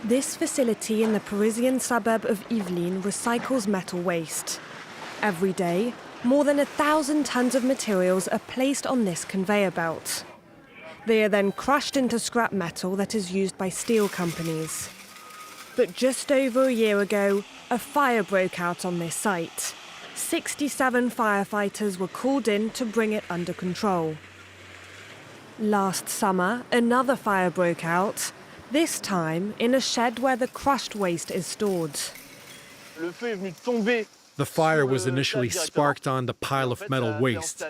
This facility in the Parisian suburb of Yvelines recycles metal waste. Every day, more than 1,000 tons of materials are placed on this conveyor belt. They are then crushed into scrap metal that is used by steel companies. But just over a year ago, a fire broke out on this site. 67 firefighters were called in to bring it under control. Last summer, another fire broke out, this time in a shed where the crushed waste is stored. The fire was initially sparked on the pile of metal waste,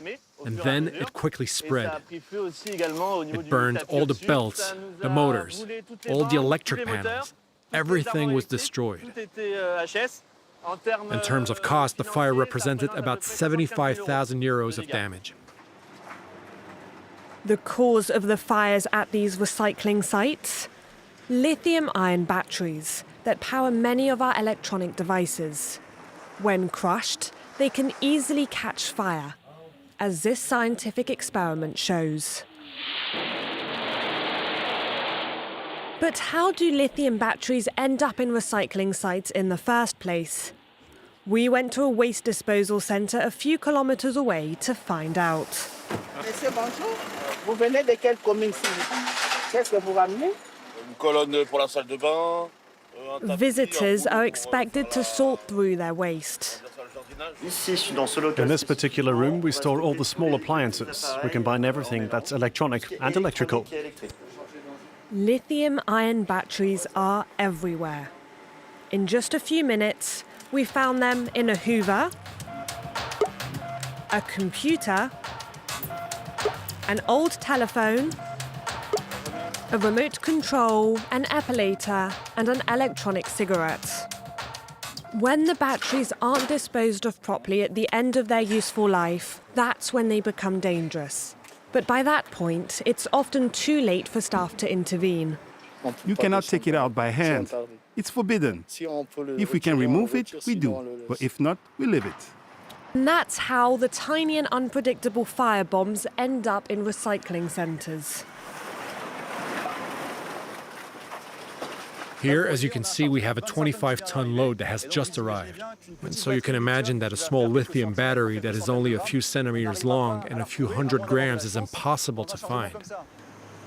and then it quickly spread. It burned all the belts, the motors, all the electric panels. Everything was destroyed. In terms of cost, the fire represented about 75,000 euros of damage. The cause of the fires at these recycling sites? Lithium-ion batteries that power many of our electronic devices. When crushed, they can easily catch fire, as this scientific experiment shows. But how do lithium batteries end up in recycling sites in the first place? We went to a waste disposal centre a few kilometres away to find out. Monsieur, bonjour. Vous venez de quelle commune, s'il vous plaît? Qu'est-ce que vous ramenez? Une colonne pour la salle de bain. Visitors are expected to sort through their waste. In this particular room, we store all the small appliances. We combine everything that's electronic and electrical. Lithium-ion batteries are everywhere. In just a few minutes, we found them in a hoover, a computer, an old telephone, a remote control, an epilator, and an electronic cigarette. When the batteries aren't disposed of properly at the end of their useful life, that's when they become dangerous. But by that point, it's often too late for staff to intervene. You cannot take it out by hand. It's forbidden. If we can remove it, we do. But if not, we leave it. And that's how the tiny and unpredictable firebombs end up in recycling centres. Here, as you can see, we have a 25-ton load that has just arrived. And so you can imagine that a small lithium battery that is only a few centimeters long and a few hundred grams is impossible to find.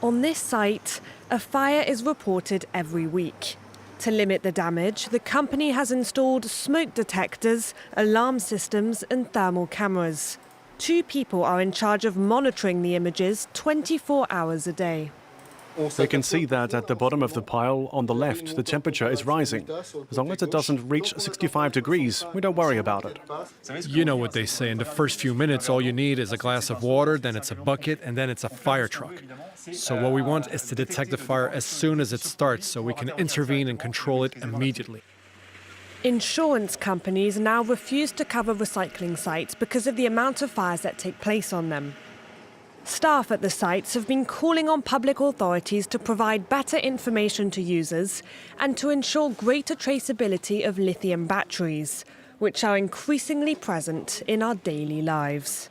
On this site, a fire is reported every week. To limit the damage, the company has installed smoke detectors, alarm systems, and thermal cameras. 2 people are in charge of monitoring the images 24 hours a day. We can see that at the bottom of the pile on the left, the temperature is rising. As long as it doesn't reach 65 degrees, we don't worry about it. You know what they say, in the first few minutes all you need is a glass of water, then it's a bucket, and then it's a fire truck. So what we want is to detect the fire as soon as it starts so we can intervene and control it immediately. Insurance companies now refuse to cover recycling sites because of the amount of fires that take place on them. Staff at the sites have been calling on public authorities to provide better information to users and to ensure greater traceability of lithium batteries, which are increasingly present in our daily lives.